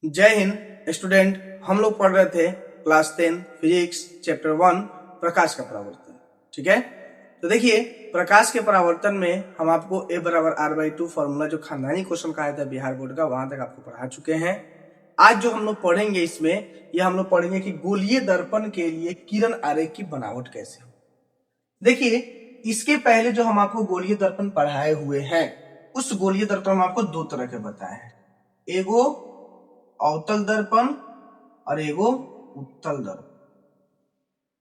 जय हिंद स्टूडेंट। हम लोग पढ़ रहे थे क्लास 10 फिजिक्स चैप्टर 1 प्रकाश का परावर्तन। ठीक है, तो देखिए प्रकाश के परावर्तन में हम आपको A बराबर R/2 फॉर्मूला जो खानदानी क्वेश्चन का आया था बिहार बोर्ड का, वहां तक आपको पढ़ा चुके हैं। आज जो हम लोग पढ़ेंगे इसमें ये हम लोग पढ़ेंगे कि गोलीय दर्पण के लिए किरण आरेख की बनावट कैसे हो। देखिए इसके पहले जो हम आपको गोलीय दर्पण पढ़ाए हुए हैं उस गोलीय दर्पण में आपको दो तरह के बताए हैं, एगो अवतल दर्पण और एगो उत्तल दर्पण।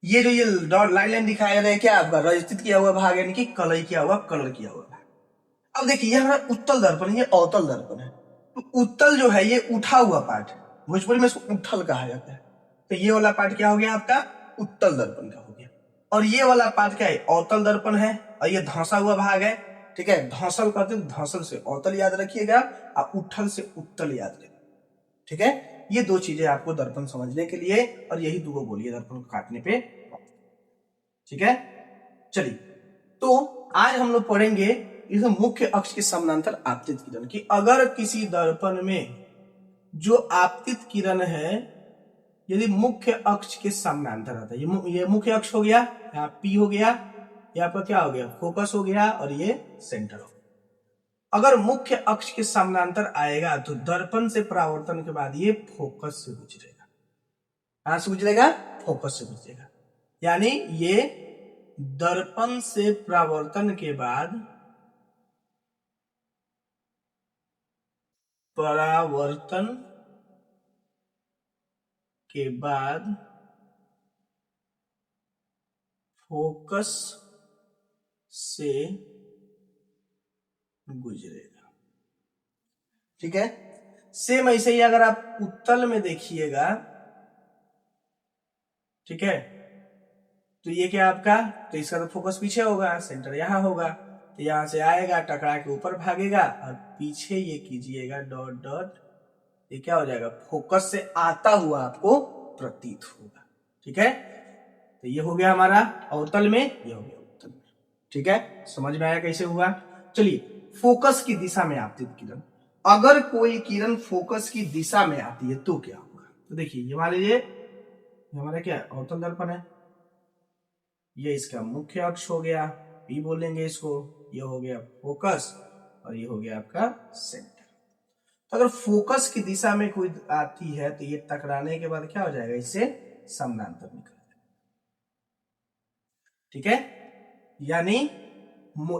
ये जो ये डॉट लाइन दिखाया गया है क्या आपका रचित किया हुआ भाग यानी कि कलर किया हुआ भाग। अब देखिए ये हमारा उत्तल दर्पण है, ये अवतल दर्पण है। तो उत्तल जो है ये उठा हुआ पार्ट है, भोजपुरी में इसको उठल कहा जाता है। तो ये वाला पार्ट क्या हो गया आपका उत्तल दर्पण का हो गया, और ये वाला पार्ट क्या है अवतल दर्पण है, और ये धंसा हुआ भाग है। ठीक है, धंसल कहते हैं, धंसल से अवतल याद रखिएगा और उठल से उत्तल याद रखिएगा। ठीक है, ये दो चीजें आपको दर्पण समझने के लिए और यही दो बोलिए दर्पण को काटने पे। ठीक है, चलिए तो आज हम लोग पढ़ेंगे इस मुख्य अक्ष के समानांतर आपतित किरण की। अगर किसी दर्पण में जो आपतित किरण है यदि मुख्य अक्ष के समानांतर आता है, ये मुख्य अक्ष हो गया, यहाँ P हो गया, यहाँ पर क्या हो गया फोकस हो गया, और ये सेंटर हो गया। अगर मुख्य अक्ष के समानांतर आएगा तो दर्पण से परावर्तन के बाद ये फोकस से गुजरेगा। कहां से गुजरेगा? फोकस से गुजरेगा। यानी ये दर्पण से परावर्तन के बाद फोकस से गुजरेगा। ठीक है, सेम ऐसे ही अगर आप उत्तल में देखिएगा, ठीक है, तो ये क्या आपका, तो इसका तो फोकस पीछे होगा, सेंटर यहां होगा, तो यहां से आएगा टकरा के ऊपर भागेगा और पीछे ये कीजिएगा डॉट डॉट, ये क्या हो जाएगा फोकस से आता हुआ आपको प्रतीत होगा। ठीक है, तो ये हो गया हमारा अवतल में, ये हो गया उत्तल में। ठीक है, समझ में आया कैसे हुआ। चलिए फोकस की दिशा में आपतित किरण, अगर कोई किरण फोकस की दिशा में आती है तो क्या होगा। तो देखिए ये मान लीजिए हमारा क्या अवतल दर्पण है, ये इसका मुख्य अक्ष हो गया, P बोलेंगे इसको, ये हो गया फोकस और ये हो गया आपका सेंटर। तो अगर फोकस की दिशा में कोई आती है तो ये टकराने के बाद क्या हो जाएगा, इससे समानांतर निकल जाएगा। ठीक है, यानी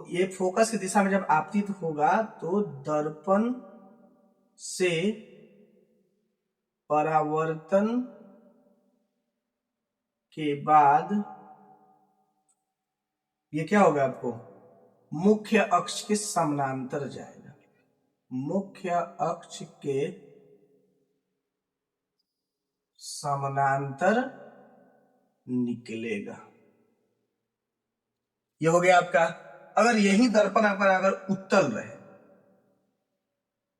ये फोकस की दिशा में जब आपतित होगा तो दर्पण से परावर्तन के बाद ये क्या होगा आपको मुख्य अक्ष के समानांतर जाएगा, मुख्य अक्ष के समानांतर निकलेगा। ये हो गया आपका, अगर यही दर्पण आपका अगर उत्तल रहे,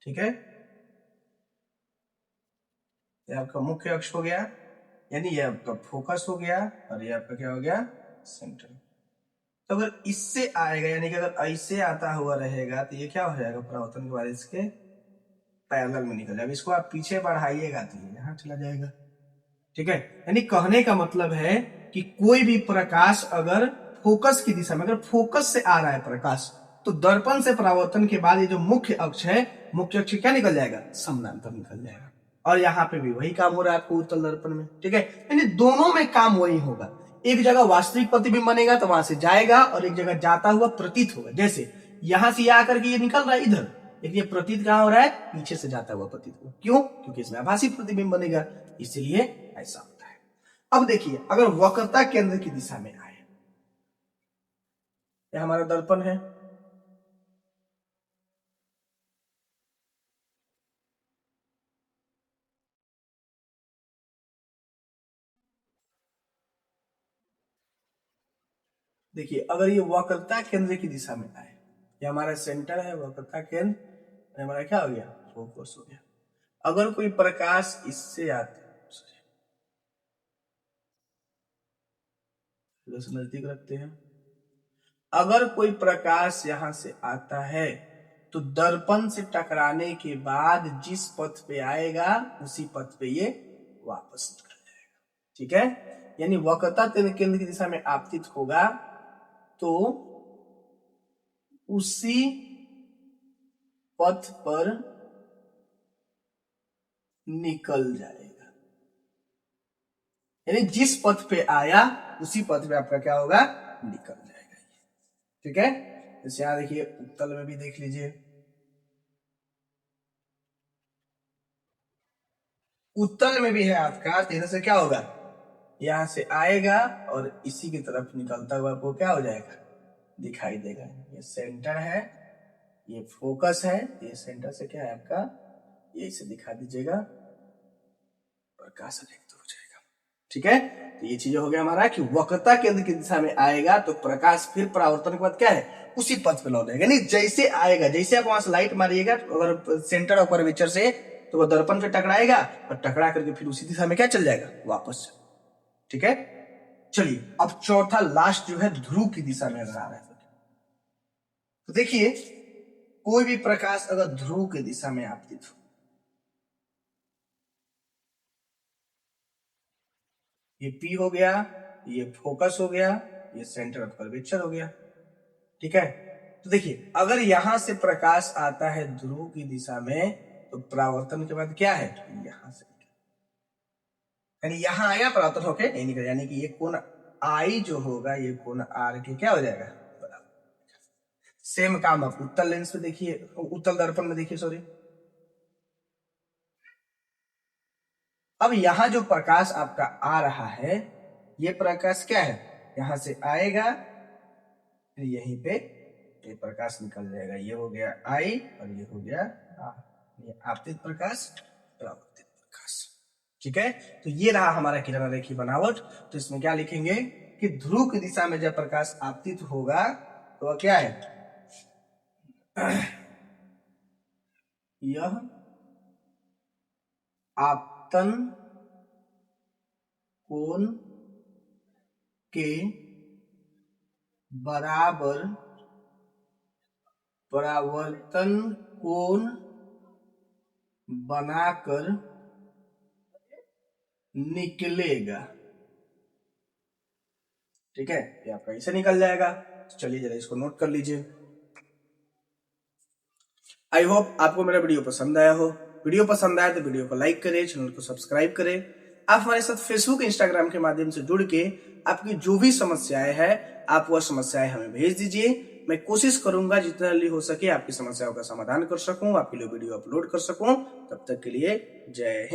ठीक है, ये आपका मुख्य अक्ष हो गया, यानी ये आपका फोकस हो गया और ये आपका क्या हो गया सेंटर। तो अगर इससे आएगा यानी कि अगर ऐसे आता हुआ रहेगा तो ये क्या हो जाएगा परावर्तन के बाद इसके पैरेलल में निकल जाएगा। इसको आप पीछे बढ़ाइएगा तो ये यहां चला जाएगा। ठीक है, यानी कहने का मतलब है कि कोई भी प्रकाश अगर फोकस की दिशा में, अगर फोकस से आ रहा है प्रकाश, तो दर्पण से परावर्तन के बाद ये जो मुख्य अक्ष है, मुख्य अक्ष क्या निकल जाएगा समानांतर निकल जाएगा। और यहाँ पे भी वही काम हो रहा है आपको उत्तल दर्पण में। ठीक है, यानी दोनों में काम वही होगा। एक जगह वास्तविक प्रतिबिंब बनेगा तो वहां से जाएगा और एक जगह जाता हुआ प्रतीत होगा। जैसे यहां से आकर के ये निकल रहा है इधर, लेकिन ये प्रतीत कहां हो रहा है, पीछे से जाता हुआ प्रतीत होगा। क्यों? क्योंकि इसमें आभासी प्रतिबिंब बनेगा, इसलिए ऐसा होता है। अब देखिए अगर वक्रता केंद्र की दिशा में आए, यह हमारा दर्पण है, देखिए अगर ये वक्रता केंद्र की दिशा में आए, ये हमारा सेंटर है, वक्रता केंद्र हमारा क्या हो गया फोकस हो गया। अगर कोई प्रकाश इससे आते, नजदीक रखते हैं, अगर कोई प्रकाश यहां से आता है तो दर्पण से टकराने के बाद जिस पथ पे आएगा उसी पथ पे ये वापस निकल जाएगा। ठीक है, यानी वक्रता केंद्र की दिशा में आपतित होगा तो उसी पथ पर निकल जाएगा, यानी जिस पथ पे आया उसी पथ पे आपका क्या होगा, निकल जाएगा। ठीक है, जैसे यहां देखिए उत्तल में भी देख लीजिए, उत्तल में भी है आपका, इधर से क्या होगा, यहां से आएगा और इसी की तरफ निकलता हुआ आपको क्या हो जाएगा, दिखाई देगा। ये सेंटर है, ये फोकस है, ये सेंटर से क्या है आपका, ये इसे दिखा दीजिएगा, प्रकाश अधिक हो जाएगा। ठीक है, तो ये चीज हो गया हमारा कि वक्रता केंद्र की दिशा में आएगा तो प्रकाश फिर परावर्तन के बाद क्या है, उसी पथ पे लौट जाएगा। नहीं, जैसे आएगा, जैसे आप वहां से लाइट मारिएगा अगर सेंटर और कर्वेचर से, तो वो दर्पण पे टकराएगा और टकरा करके फिर उसी दिशा में क्या चल जाएगा, वापस। ठीक है, चलिए अब चौथा लास्ट जो है ध्रुव की दिशा में अगर आ रहा है तो देखिए कोई भी प्रकाश अगर ध्रुव की दिशा में आपतित हो, ये P हो गया, ये फोकस हो गया, ये सेंटर ऑफ कर्वेचर हो गया। ठीक है, तो देखिए अगर यहां से प्रकाश आता है ध्रुव की दिशा में तो परावर्तन के बाद क्या है, यहां से यानी यहां आया परावर्तन होके नहीं निकल, यानी कि ये कोण I जो होगा ये कोण R के क्या हो जाएगा, बराबर। सेम काम आप उत्तल लेंस पे देखिए, उत्तल दर्पण में देखिए, सॉरी। अब यहां जो प्रकाश आपका आ रहा है, ये प्रकाश क्या है, यहां से आएगा फिर यहीं पे ये प्रकाश निकल जाएगा। ये हो गया I और ये हो गया R, ये आपतित प्रकाश, परावर्तित प्रकाश। ठीक है, तो ये रहा हमारा किरण रेखी बनावट। तो इसमें क्या लिखेंगे कि ध्रुव की दिशा में जब प्रकाश आपतित होगा तो वह क्या है, यह आपतन कोण के बराबर परावर्तन कोण बनाकर निकलेगा। ठीक है, ये आपका ऐसे निकल जाएगा। तो चलिए जरा इसको नोट कर लीजिए। आई होप आपको मेरा वीडियो पसंद आया हो। वीडियो पसंद आया तो वीडियो को लाइक करें, चैनल को सब्सक्राइब करें। आप हमारे साथ फेसबुक इंस्टाग्राम के माध्यम से जुड़ के आपकी जो भी समस्याएं हैं आप वह समस्याएं हमें भेज दीजिए। मैं कोशिश करूंगा जितना जल्दी हो सके आपकी समस्याओं का समाधान कर सकूं, आपके लिए वीडियो अपलोड कर सकूं। तब तक के लिए जय हिंद।